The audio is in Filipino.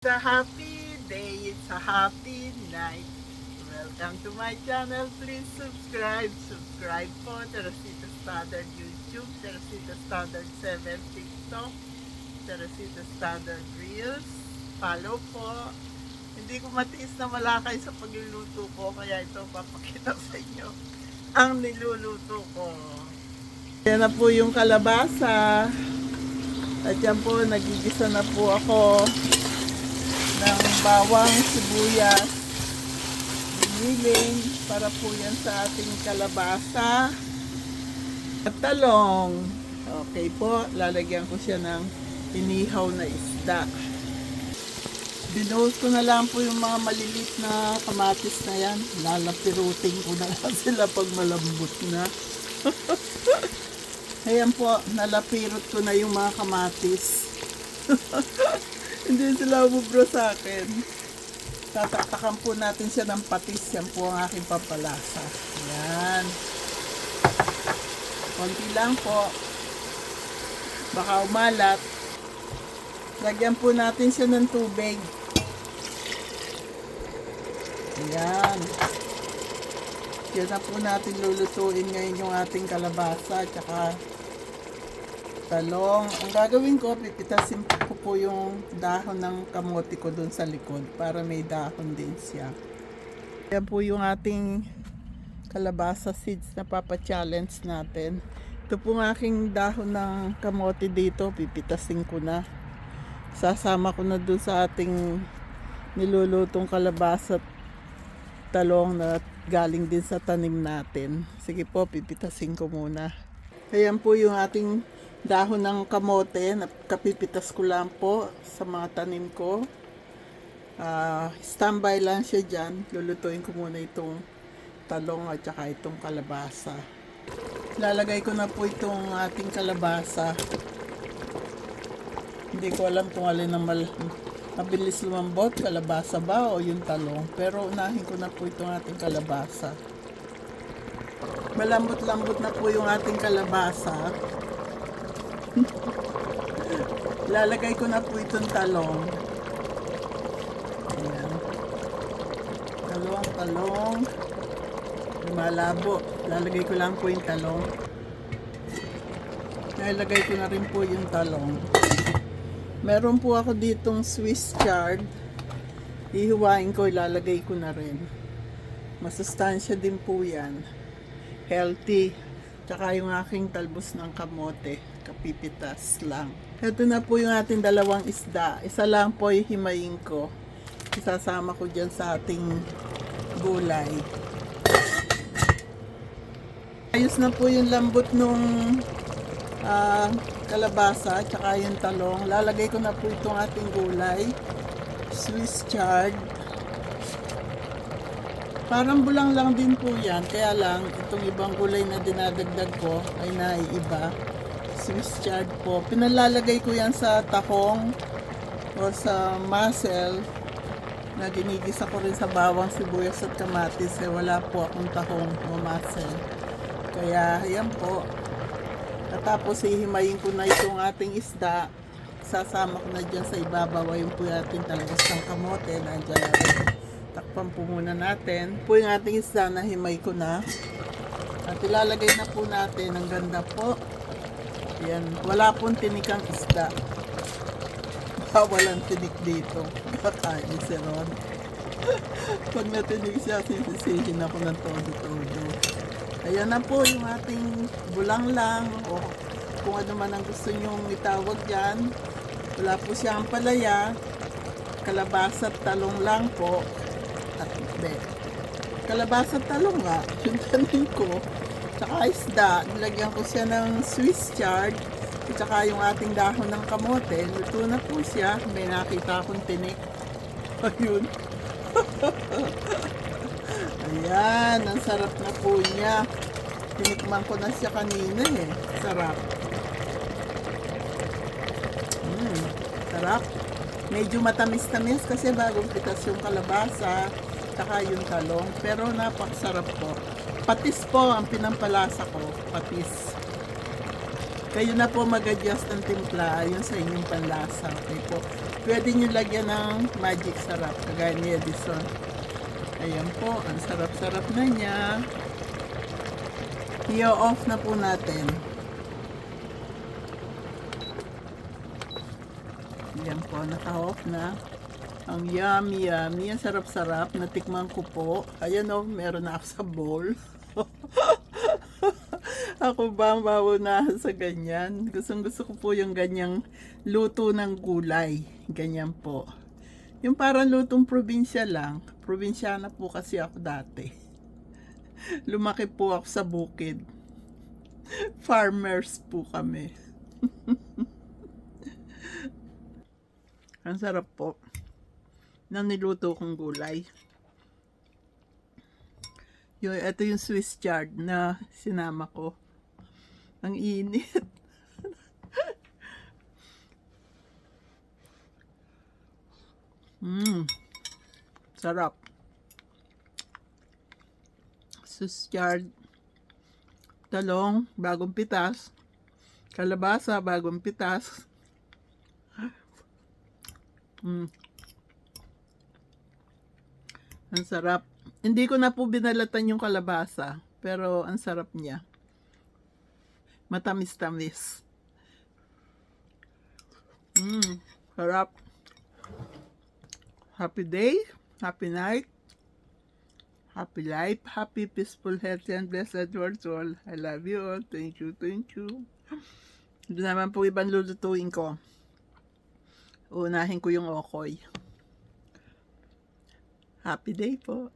a happy day, it's a happy night. Welcome to my channel. Please subscribe. Subscribe po. Teresita Standard YouTube, Teresita Standard 7 TikTok, Teresita Standard Reels. Follow po. Hindi ko matiis na malakay sa pagluluto ko, kaya ito papakita sa inyo ang niluluto ko. Yan na po yung kalabasa. At yan po, nagigisa na po ako ng bawang, sibuyas, giniling para po yan sa ating kalabasa at talong. Okay po, lalagyan ko siya ng inihaw na isda. Binuhos ko na lang po yung mga malilit na kamatis na yan. Lalapirutin ko na lang sila pag malambot na. Ayan po, nalapirot ko na yung mga kamatis. Hindi sila umubra sa akin. Tataktakan po natin siya ng patis. Yan po ang aking pampalasa. Ayan. Konti lang po. Baka umalat. Lagyan po natin siya ng tubig. Ayan. Yan na po natin lulutuin ngayon yung ating kalabasa at saka talong. Ang gagawin ko, pipitasin ko po yung dahon ng kamote ko dun sa likod para may dahon din siya. Yan po yung ating kalabasa seeds na papa-challenge natin. Ito po ng aking dahon ng kamote dito, pipitasin ko na. Sasama ko na dun sa ating nilulutong kalabasa at talong na galing din sa tanim natin. Sige po, pipitasin ko muna. Ayan po yung ating dahon ng kamote. Kapipitas ko lang po sa mga tanim ko. Standby lang siya dyan. Lulutuin ko muna itong talong at saka itong kalabasa. Lalagay ko na po itong ating kalabasa. Hindi ko alam kung alin ang mabilis lumambot, kalabasa ba o yung talong. Pero unahin ko na po itong ating kalabasa. Malambot-lambot na po yung ating kalabasa. Lalagay ko na po itong talong. Ayan. Talong. Lumalabo. Lalagay ko lang po yung talong. Nalagay ko na rin po yung talong. Meron po ako ditong Swiss chard. Ihiwain ko, ilalagay ko na rin. Masustansya din po yan. Healthy. Tsaka yung aking talbos ng kamote. Kapipitas lang. Ito na po yung ating dalawang isda. Isa lang po hihimayin ko. Isasama ko dyan sa ating gulay. Ayos na po yung lambot nung kalabasa, tsaka yung talong. Lalagay ko na po itong ating gulay. Swiss chard. Parang bulang lang din po yan. Kaya lang, itong ibang gulay na dinadagdag ko ay naiiba. Swiss chard po. Pinalalagay ko yan sa tahong o sa mussel na ginigisa ko rin sa bawang, sibuyas at kamatis. Wala po akong tahong o mussel. Kaya, ayan po. At tapos hihimayin ko na itong ating isda. Sasama ko na dyan sa ibabaw. Ayun po yung ating talbos ng kamote. Nandiyan natin. Takpan po muna natin. Po yung ating isda na himay ko na. At ilalagay na po natin. Ang ganda po. Yan. Wala pong tinikang isda. Walang tinik dito. Kakain si Ron. Pag natinig siya, sisisihin ako ng todo-todo. Ayan na po yung ating bulang lang o kung ano man ang gusto nyong itawag dyan. Wala po siyang palaya. Kalabasa at talong lang po. At kalabasa at talong nga. Yung tanim ko. Tsaka isda. Nilagyan ko siya ng Swiss chard. At saka yung ating dahon ng kamote. Luto na po siya. May nakita akong tinik. Ayun. Ayan, ang sarap na po niya. Tinikman ko na siya kanina eh. Sarap. Sarap. Medyo matamis-tamis kasi bagong pitas yung kalabasa, saka yung talong. Pero napakasarap po. Patis po ang pinampalasa ko. Patis. Kayo na po mag-adjust ng timpla ayon sa inyong panlasa. Okay po. Pwede nyo lagyan ng magic sarap, kagaya ni Edison. Ayan po, ang sarap-sarap na niya. I-off na po natin. Ayan po, naka-off na. Ang yummy, yummy. Ang sarap-sarap. Natikman ko po. Ayan o, meron na ako sa bowl. Ako ba ang maunahan sa ganyan? Gustong-gusto ko po yung ganyang luto ng gulay. Ganyan po. Yung parang lutong probinsya lang. Probinsyana po kasi ako dati. Lumaki po ako sa bukid. Farmers po kami. Ang sarap po ng niluto kong gulay. Ito yung Swiss chard na sinama ko. Ang init. Sarap. Swiss chard, talong, bagong pitas, kalabasa, bagong pitas. Ang sarap. Hindi ko na po binalatan yung kalabasa, pero ang sarap niya. Matamis-tamis. Sarap. Happy day, happy night, happy life, happy, peaceful, healthy, and blessed world to all. I love you all. Thank you, thank you. Ito naman po ibang lulutuin ko. Unahin ko yung okoy. Happy day po.